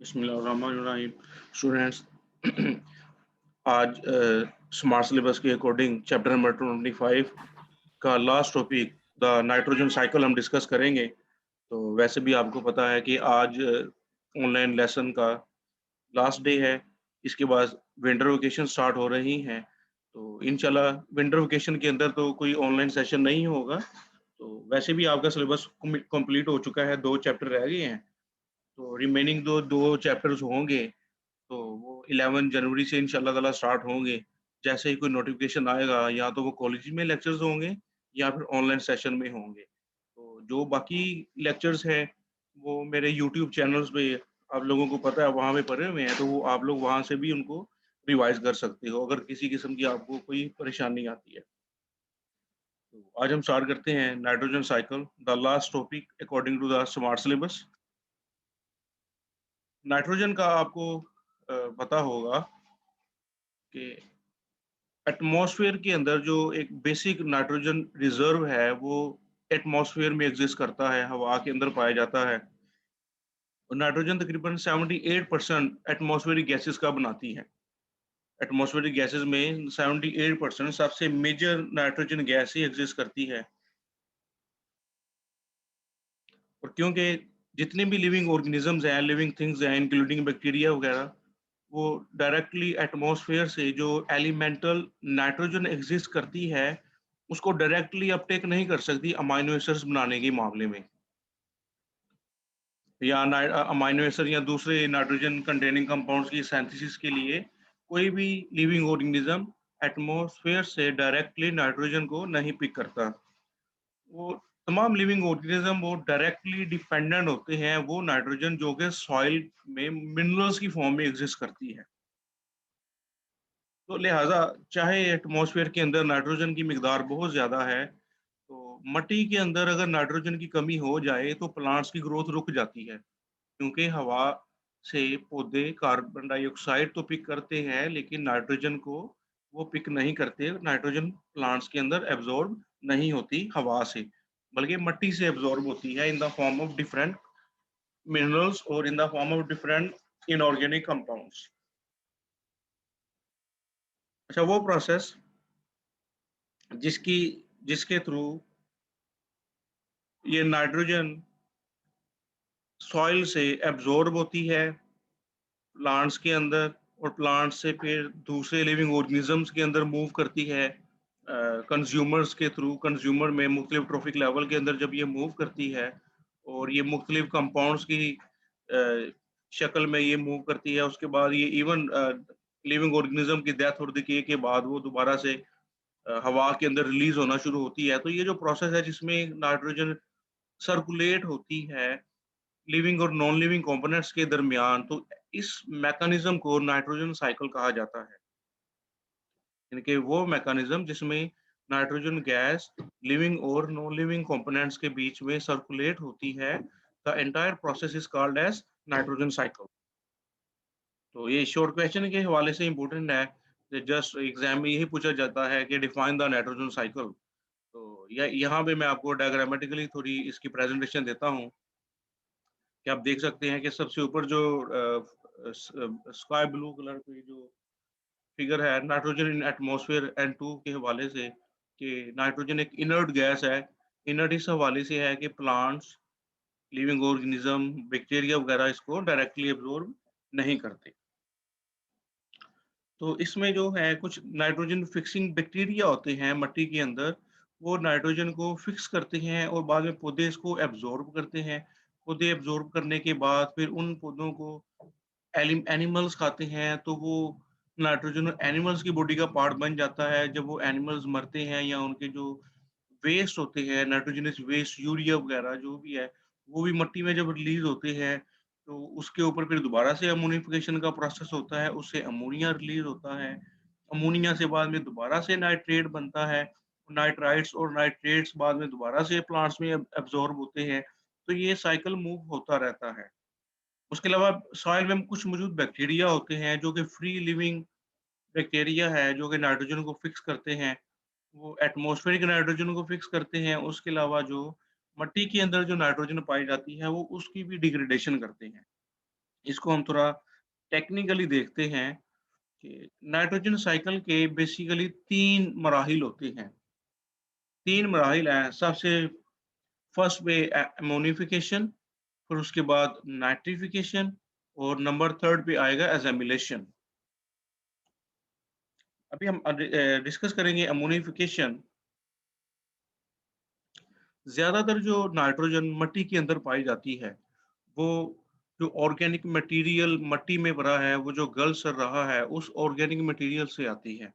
बिस्मिल्लाहिर्रहमानिर्रहीम। स्टूडेंट्स, आज smart syllabus के अकॉर्डिंग चैप्टर नंबर 25 का last topic the nitrogen cycle हम डिस्कस करेंगे। तो वैसे भी आपको पता है कि आज ऑनलाइन लेसन का लास्ट डे है। इसके बाद विंटर वेकेशन स्टार्ट हो रही हैं। तो इंशाल्लाह विंटर वेकेशन के अंदर तो कोई ऑनलाइन सेशन नहीं होगा। तो वैसे भी आपका सिलेबस कंप्लीट हो चुका है, 2 चैप्टर रह गए हैं। तो रिमेनिंग दो चैप्टर्स होंगे, तो वो 11 जनवरी से इंशाल्लाह ताला स्टार्ट होंगे। जैसे ही कोई नोटिफ़िकेशन आएगा, या तो वो कॉलेज में लेक्चर्स होंगे या फिर ऑनलाइन सेशन में होंगे। तो जो बाकी लेक्चर्स हैं, वो मेरे यूट्यूब चैनल्स पे आप लोगों को पता है वहाँ पे पड़े हुए हैं, तो वो आप लोग वहाँ से भी उनको रिवाइज़ कर सकते हो, अगर किसी किस्म की आपको कोई परेशानी आती है। तो आज हम स्टार्ट करते हैं nitrogen cycle, the last topic according to the smart syllabus. Nitrogen का आपको पता होगा कि एटमॉस्फेयर के अंदर जो एक बेसिक नाइट्रोजन रिजर्व है, वो एटमॉस्फेयर में एग्जिस्ट करता है, हवा के अंदर पाया जाता है। और नाइट्रोजन तकरीबन 78% एटमॉस्फेरिक गैसेस का बनाती है। एटमॉस्फेरिक गैसेस में 78% सबसे मेजर नाइट्रोजन गैस ही एग्जिस्ट करती है। और क्योंकि जितने भी लिविंग ऑर्गेनिजम्स हैं, लिविंग थिंग्स हैं, इंक्लूडिंग बैक्टीरिया वगैरह, वो डायरेक्टली एटमॉस्फेयर से जो एलिमेंटल नाइट्रोजन एग्जिस्ट करती है, उसको डायरेक्टली अपटेक नहीं कर सकती अमाइनो एसिड्स बनाने के मामले में, या अमाइनो एसिड या दूसरे नाइट्रोजन कंटेनिंग कंपाउंड्स की सिंथेसिस के लिए कोई भी लिविंग ऑर्गेनिज्म एटमॉस्फेयर से डायरेक्टली नाइट्रोजन को नहीं पिक करता। वो तमाम लिविंग ऑर्गेनिज्म वो डायरेक्टली डिपेंडेंट होते हैं वो नाइट्रोजन जो कि सॉइल में मिनरल्स की फॉर्म में एग्जिस्ट करती है। तो लिहाजा चाहे एटमॉस्फेयर के अंदर नाइट्रोजन की मिकदार बहुत ज़्यादा है, तो मिट्टी के अंदर अगर नाइट्रोजन की कमी हो जाए तो प्लांट्स की ग्रोथ रुक जाती है, क्योंकि हवा से पौधे कार्बन डाइऑक्साइड तो पिक करते हैं, लेकिन नाइट्रोजन को वो पिक नहीं करते। नाइट्रोजन प्लांट्स के अंदर एब्जॉर्ब नहीं होती हवा से, बल्कि मिट्टी से एब्जॉर्ब होती है in the form of different minerals और in the form of different inorganic compounds. अच्छा, वो प्रोसेस जिसकी जिसके थ्रू ये नाइट्रोजन सॉइल से एब्जॉर्ब होती है प्लांट्स के अंदर, और प्लांट से फिर दूसरे लिविंग ऑर्गेनिजम्स के अंदर मूव करती है कंज्यूमर्स के थ्रू। कंज्यूमर में मुख्तलिफ ट्रॉफिक लेवल के अंदर जब ये मूव करती है, और ये मुख्तलिफ कंपाउंड्स की शक्ल में ये मूव करती है, उसके बाद ये इवन लिविंग ऑर्गेनिज्म की डेथ और डिके के बाद वो दोबारा से हवा के अंदर रिलीज होना शुरू होती है। तो ये जो प्रोसेस है जिसमें नाइट्रोजन सर्कुलेट होती है लिविंग और नॉन लिविंग कंपोनेंट्स के दरमियान, तो इस मैकेनिज्म को नाइट्रोजन साइकिल कहा जाता है। यानी कि वो मैकेनिज्म जिसमें नाइट्रोजन गैस लिविंग और नॉन लिविंग कंपोनेंट्स के बीच में सर्कुलेट होती है, the entire process is called as nitrogen cycle. तो ये शॉर्ट क्वेश्चन के हवाले से इंपॉर्टेंट है। जस्ट एग्जाम में यही पूछा जाता है कि डिफाइन द नाइट्रोजन साइकिल। तो यहाँ पे मैं आपको डायग्रामेटिकली थोड़ी इसकी प्रेजेंटेशन देता हूँ, कि आप देख सकते हैं कि सबसे ऊपर जो स्काई ब्लू कलर की जो फिगर है, नाइट्रोजन इन एटमॉस्फेयर N2 के हवाले से, कि नाइट्रोजन एक इनर्ट गैस है। इनर्ट इस हवाले से है कि प्लांट्स, लिविंग ऑर्गेनिज्म, बैक्टीरिया वगैरह इसको डायरेक्टली एब्जॉर्ब नहीं करते। तो इसमें जो है कुछ नाइट्रोजन फिक्सिंग बैक्टीरिया होते हैं मिट्टी के अंदर, वो नाइट्रोजन को फिक्स करते हैं और बाद में पौधे इसको एब्जॉर्ब करते हैं। पौधे एब्जॉर्ब करने के बाद फिर उन पौधों को एनिमल्स खाते हैं, तो वो नाइट्रोजन एनिमल्स की बॉडी का पार्ट बन जाता है। जब वो एनिमल्स मरते हैं या उनके जो वेस्ट होते हैं, नाइट्रोजनस वेस्ट, यूरिया वगैरह जो भी है, वो भी मिट्टी में जब रिलीज होते हैं, तो उसके ऊपर फिर दोबारा से अमोनिफिकेशन का प्रोसेस होता है, उससे अमोनिया रिलीज होता है। अमोनिया से बाद में दोबारा से नाइट्रेट बनता है, नाइट्राइट्स और नाइट्रेट्स बाद में दोबारा से प्लांट्स में एब्जॉर्ब होते हैं। तो ये साइकिल मूव होता रहता है। उसके अलावा सॉइल में कुछ मौजूद बैक्टीरिया होते हैं जो कि फ्री लिविंग बैक्टीरिया है, जो कि नाइट्रोजन को फिक्स करते हैं। वो एटमॉस्फेरिक नाइट्रोजन को फिक्स करते हैं। उसके अलावा जो मिट्टी के अंदर जो नाइट्रोजन पाई जाती है, वो उसकी भी डिग्रेडेशन करते हैं। इसको हम थोड़ा टेक्निकली देखते हैं कि नाइट्रोजन साइकिल के बेसिकली 3 मराहिल होते हैं। 3 मराहिल हैं। सबसे फर्स्ट पे अमोनिफिकेशन, फिर उसके बाद नाइट्रिफिकेशन और नंबर 3 पे आएगा एज़ामिलेशन। अभी हम डिस्कस करेंगे अमोनिफिकेशन। ज़्यादातर जो नाइट्रोजन मिट्टी के अंदर पाई जाती है, वो जो ऑर्गेनिक मटेरियल मिट्टी में भरा है, वो जो गल सड़ रहा है, उस ऑर्गेनिक मटेरियल से आती है,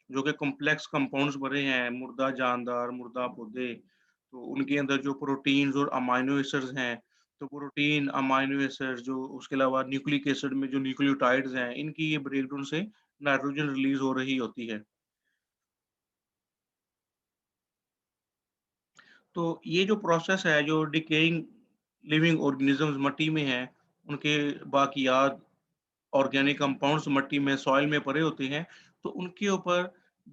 जो कि कॉम्प्लेक्स कंपाउंड्स भरे हैं, मुर्दा जानदार, मुर्दा पौधे, तो उनके अंदर जो प्रोटीन्स और अमाइनो एसिड्स हैं, तो प्रोटीन, अमाइनो एसिड्स जो उसके अलावा न्यूक्लिक एसिड में जो न्यूक्लियोटाइड्स हैं, इनकी ये ब्रेकडाउन से नाइट्रोजन रिलीज़ हो रही होती है। तो ये जो प्रोसेस है, जो डिकेइंग लिविंग ऑर्गेनिज़म्स मिट्टी में हैं, उनके बाकियात ऑर्गेनिक कंपाउंड्स मिट्टी में, सॉइल में पड़े होते हैं, तो उनके ऊपर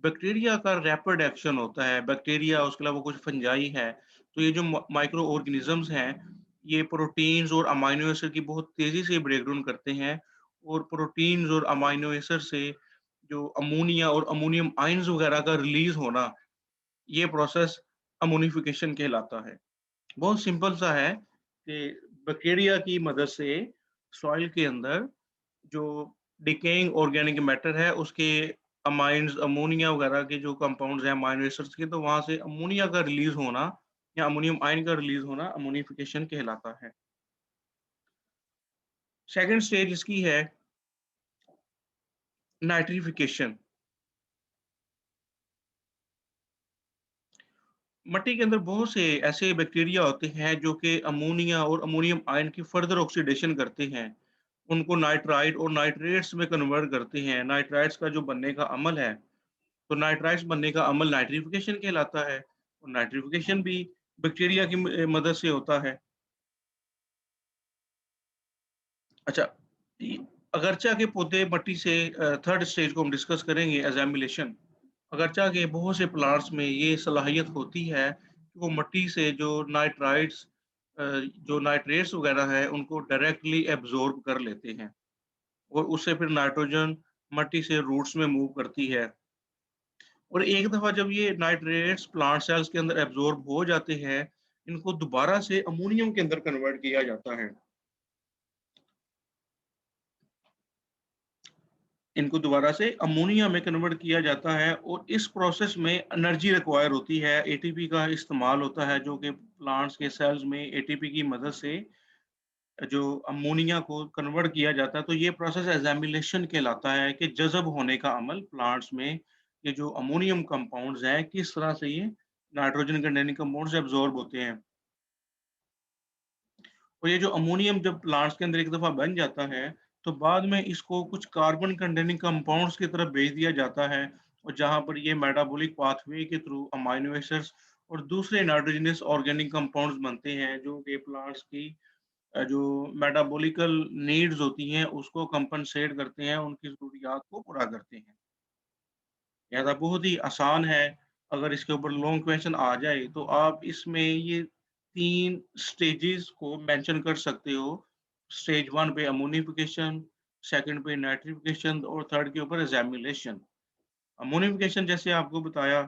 बैक्टीरिया का रैपिड एक्शन होता है। बैक्टीरिया, उसके अलावा कुछ फंजाई है, तो ये जो माइक्रो ऑर्गेनिज़म्स हैं, ये प्रोटीन्स और अमाइनो एसिड की बहुत तेज़ी से ब्रेकडाउन करते हैं और प्रोटीन्स और अमाइनो एसिड से जो अमोनिया और अमोनियम आयन्स वगैरह का रिलीज़ होना, ये प्रोसेस अमोनिफिकेशन कहलाता है। बहुत सिंपल सा है कि बैक्टीरिया की मदद से सॉइल के अंदर जो डिकेइंग ऑर्गेनिक मैटर है, उसके अमाइन्स, अमोनिया वगैरह के जो कंपाउंड्स हैं अमाइनो एसिड्स के, तो वहाँ से अमोनिया का रिलीज़ होना या अमोनियम आयन का रिलीज़ होना अमोनिफिकेशन कहलाता है। सेकंड स्टेज इसकी है नाइट्रिफिकेशन। मिट्टी के अंदर बहुत से ऐसे बैक्टीरिया होते हैं जो कि अमोनिया और अमोनियम आयन की फर्दर ऑक्सीडेशन करते हैं। उनको नाइट्राइट और नाइट्रेट्स में कन्वर्ट करते हैं। नाइट्राइट्स का जो बनने का अमल है, तो नाइट्राइट्स बनने का अमल नाइट्रिफिकेशन कहलाता है और नाइट्रिफिकेशन भी बैक्टीरिया की मदद से होता है। अच्छा, इ अगरचा के पौधे मिट्टी से थर्ड स्टेज को हम डिस्कस करेंगे एज़ामिलेशन। अगरचा के बहुत से प्लांट्स में ये सलाहियत होती है कि वो मिट्टी से जो नाइट्राइट्स जो नाइट्रेट्स वगैरह है, उनको डायरेक्टली एब्ज़ॉर्ब कर लेते हैं और उससे फिर नाइट्रोजन मिट्टी से रूट्स में मूव करती है। और एक दफ़ा जब ये नाइट्रेट्स प्लांट सेल्स के अंदर एब्ज़ॉर्ब हो जाते हैं, इनको दोबारा से अमोनियम के अंदर कन्वर्ट किया जाता है। इनको दोबारा से अमोनिया में कन्वर्ट किया जाता है और इस प्रोसेस में एनर्जी रिक्वायर होती है, एटीपी का इस्तेमाल होता है, जो कि प्लांट्स के सेल्स में एटीपी की मदद से जो अमोनिया को कन्वर्ट किया जाता है। तो ये प्रोसेस एज़ामिलेशन कहलाता है कि जज़ब होने का अमल प्लांट्स में, ये जो अमोनियम कंपाउंड्स हैं, किस तरह से ये नाइट्रोजन कंटेनिंग कंपाउंड्स एब्ज़ॉर्ब होते हैं। और ये जो अमोनियम जब प्लांट्स के अंदर एक दफ़ा बन जाता है, तो बाद में इसको कुछ कार्बन कंटेनिंग कंपाउंड्स की तरफ भेज दिया जाता है और जहाँ पर ये मेटाबॉलिक पाथवे के थ्रू अमाइनो एसिड्स और दूसरे नाइट्रोजनस ऑर्गेनिक कंपाउंड्स बनते हैं, जो कि प्लांट्स की जो मेटाबॉलिकल नीड्स होती हैं, उसको कंपनसेट करते हैं, उनकी ज़रूरियात को पूरा करते हैं। लिहाज़ा बहुत ही आसान है। अगर इसके ऊपर लॉन्ग क्वेश्चन आ जाए, तो आप इसमें ये 3 स्टेजेस को मेंशन कर सकते हो। स्टेज 1 पे अमोनिफिकेशन, सेकंड पे नाइट्रिफिकेशन और थर्ड के ऊपर एज़ामिलेशन। अमोनिफिकेशन जैसे आपको बताया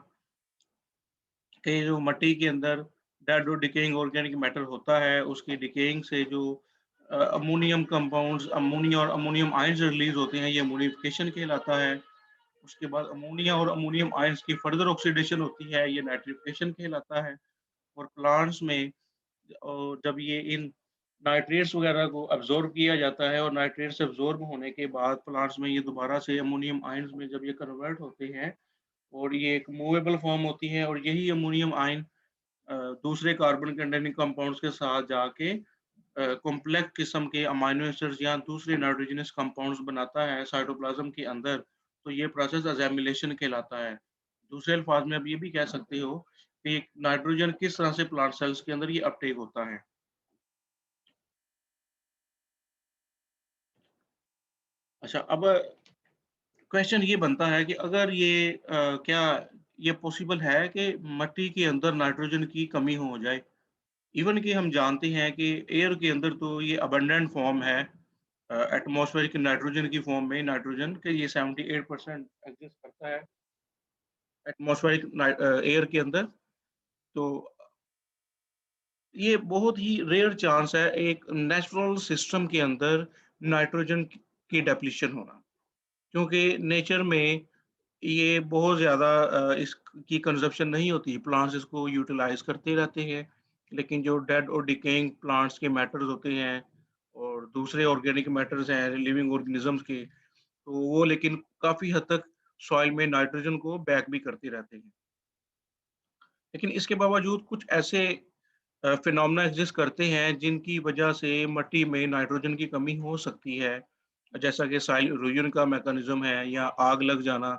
कि जो मिट्टी के अंदर डेड और डिकेइंग ऑर्गेनिक मैटर होता है, उसकी डिकेइंग से जो अमोनियम कंपाउंड्स, अमोनिया और अमोनियम आयन्स रिलीज़ होते हैं, ये अमोनिफिकेशन कहलाता है। उसके बाद अमोनिया और अमोनियम आयन्स की फर्दर ऑक्सीडेशन होती है, ये नाइट्रिफिकेशन कहलाता है। और प्लांट्स में जब ये इन नाइट्रेट्स वगैरह को अब्ज़ॉर्ब किया जाता है और नाइट्रेट्स अब्ज़ॉर्ब होने के बाद प्लांट्स में ये दोबारा से अमोनियम आयन्स में जब ये कन्वर्ट होते हैं और ये एक मूवेबल फॉर्म होती है और यही अमोनियम आयन दूसरे कार्बन कंटेनिंग कंपाउंड्स के साथ जाके कॉम्प्लेक्स किस्म के अमाइनो एसिड्स या दूसरे नाइट्रोजनस कंपाउंड्स बनाता है साइटोप्लाज्म के अंदर, तो ये प्रोसेस अज़ामिलेशन कहलाता है। दूसरे अल्फाज में आप ये भी कह सकते हो कि नाइट्रोजन किस तरह से प्लांट सेल्स के अंदर ये अपटेक होता है। अच्छा, अब क्वेश्चन ये बनता है कि अगर ये क्या ये पॉसिबल है कि मिट्टी के अंदर नाइट्रोजन की कमी हो जाए? इवन कि हम जानते हैं कि एयर के अंदर तो ये अबंडेंट फॉर्म है, एटमॉस्फेरिक नाइट्रोजन की फॉर्म में नाइट्रोजन के ये 78% एग्जिस्ट करता है एटमॉस्फेरिक एयर के अंदर। तो ये बहुत ही रेयर चांस है एक नेचुरल सिस्टम के अंदर नाइट्रोजन की डेप्लीशन होना, क्योंकि नेचर में ये बहुत ज़्यादा इसकी कंज़प्शन नहीं होती, प्लांट्स इसको यूटिलाइज़ करते रहते हैं। लेकिन जो डेड और डिकेइंग प्लांट्स के मैटर्स होते हैं और दूसरे ऑर्गेनिक मैटर्स हैं लिविंग ऑर्गेनिज़म्स के, तो वो लेकिन काफ़ी हद तक सॉइल में नाइट्रोजन को बैक भी करते रहते हैं। लेकिन इसके बावजूद कुछ ऐसे फिनोमेना एग्जिस्ट करते हैं जिनकी वजह से मिट्टी में नाइट्रोजन की कमी हो सकती है। जैसा कि सॉइल इरोजन का मैकेनिज़्म है या आग लग जाना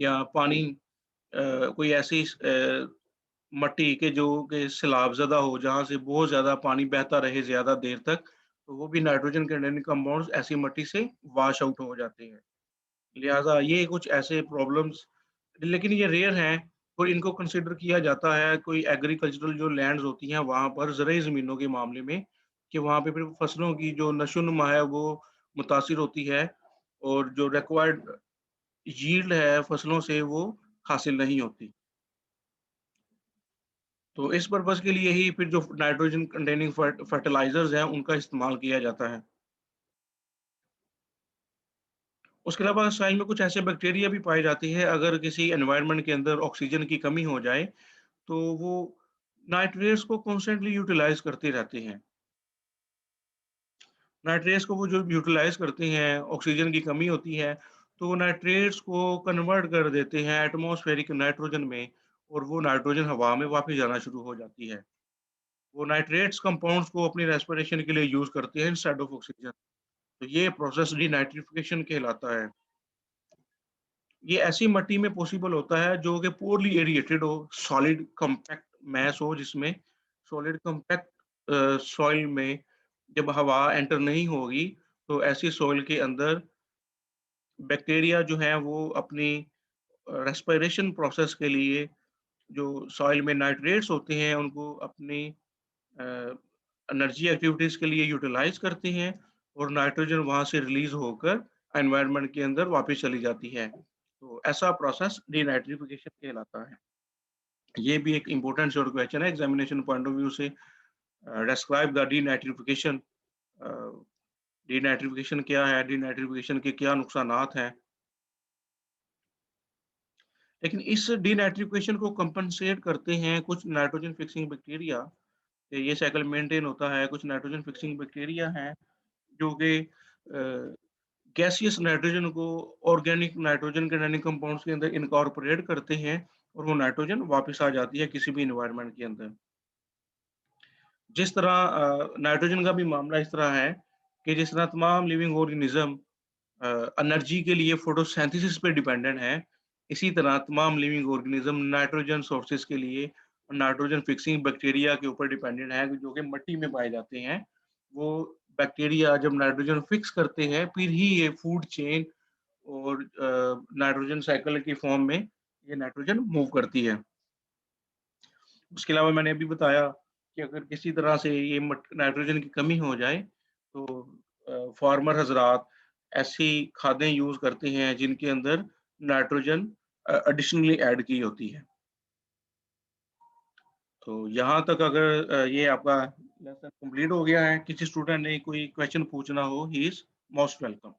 या पानी कोई ऐसी मिट्टी के जो कि सैलाबज़दा हो, जहाँ से बहुत ज़्यादा पानी बहता रहे ज़्यादा देर तक, तो वो भी नाइट्रोजन कंटेनिंग कंपाउंड्स ऐसी मिट्टी से वॉश आउट हो जाते हैं। लिहाज़ा ये कुछ ऐसे प्रॉब्लम्स, लेकिन ये रेयर हैं और इनको कंसिडर किया जाता है कोई एग्रीकल्चरल जो लैंड्स होती हैं वहाँ पर ज़रई ज़मीनों के मामले में, कि वहाँ पे फिर फसलों की जो नशो-नुमा है वो मुतासिर होती है और जो रिक्वायर्ड यील्ड है फसलों से वो हासिल नहीं होती। तो इस पर्पज़ के लिए ही फिर जो नाइट्रोजन कंटेनिंग फर्टिलाइज़र्स हैं उनका इस्तेमाल किया जाता है। उसके अलावा सॉइल में कुछ ऐसे बैक्टीरिया भी पाए जाते हैं, अगर किसी एनवायरनमेंट के अंदर ऑक्सीजन की कमी हो जाए, तो वो नाइट्रेट्स को कॉन्स्टेंटली यूटिलाइज़ करते रहते हैं। नाइट्रेट्स को वो जो यूटिलाइज़ करते हैं, ऑक्सीजन की कमी होती है, तो वो नाइट्रेट्स को कन्वर्ट कर देते हैं एटमॉस्फेरिक नाइट्रोजन में और वो नाइट्रोजन हवा में वापस जाना शुरू हो जाती है। वो नाइट्रेट्स कंपाउंड्स को अपनी रेस्पिरेशन के लिए यूज़ करते हैं इंस्टेड ऑफ ऑक्सीजन। तो ये प्रोसेस डीनाइट्रिफिकेशन कहलाता है। ये ऐसी मिट्टी में पॉसिबल होता है जो कि पुअरली एरिएटेड हो, सॉलिड कॉम्पैक्ट मैस हो जिसमें सॉलिड कॉम्पैक्ट सॉइल में जब हवा एंटर नहीं होगी, तो ऐसी सॉइल के अंदर बैक्टीरिया जो हैं वो अपनी रेस्पिरेशन प्रोसेस के लिए जो सॉइल में नाइट्रेट्स होते हैं उनको अपनी अ, एनर्जी एक्टिविटीज़ के लिए यूटिलाइज़ करते हैं और नाइट्रोजन वहाँ से रिलीज़ होकर एनवायरनमेंट के अंदर वापस चली जाती है। तो ऐसा प्रोसेस डीनाइट्रिफिकेशन कहलाता है। ये भी एक इम्पोर्टेंट सॉर्ट क्वेश्चन है एग्जामिनेशन पॉइंट ऑफ व्यू से। Describe the denitrification. A, denitrification क्या है? डीनाइट्रिफिकेशन के क्या नुकसानात हैं? लेकिन इस डीनाइट्रिफिकेशन को कंपनसेट करते हैं कुछ नाइट्रोजन फिक्सिंग बैक्टीरिया। ये साइकिल मेंटेन होता है, कुछ नाइट्रोजन फिक्सिंग बैक्टीरिया हैं जो कि गैसियस नाइट्रोजन को ऑर्गेनिक नाइट्रोजन कंटेनिंग कंपाउंड्स के अंदर इनकॉर्पोरेट करते हैं और वो नाइट्रोजन वापस आ जाती है किसी भी एनवायरनमेंट के अंदर। जिस तरह नाइट्रोजन का भी मामला इस तरह है कि जिस तरह तमाम लिविंग ऑर्गेनिज्म एनर्जी के लिए फोटोसिंथेसिस पे डिपेंडेंट है, इसी तरह तमाम लिविंग ऑर्गेनिज्म नाइट्रोजन सोर्सेज के लिए नाइट्रोजन फिक्सिंग बैक्टीरिया के ऊपर डिपेंडेंट है जो कि मिट्टी में पाए जाते हैं। वो बैक्टीरिया जब नाइट्रोजन फिक्स करते हैं फिर ही ये फूड चेन और नाइट्रोजन साइकिल की फॉर्म में ये नाइट्रोजन मूव करती है। उसके अलावा मैंने अभी बताया कि अगर किसी तरह से ये नाइट्रोजन की कमी हो जाए तो फार्मर हजरात ऐसी खादें यूज़ करते हैं जिनके अंदर नाइट्रोजन एडिशनली ऐड की होती है। तो यहाँ तक अगर ये आपका लेसन कंप्लीट हो गया है, किसी स्टूडेंट ने कोई क्वेश्चन पूछना हो, ही इज़ मोस्ट वेलकम।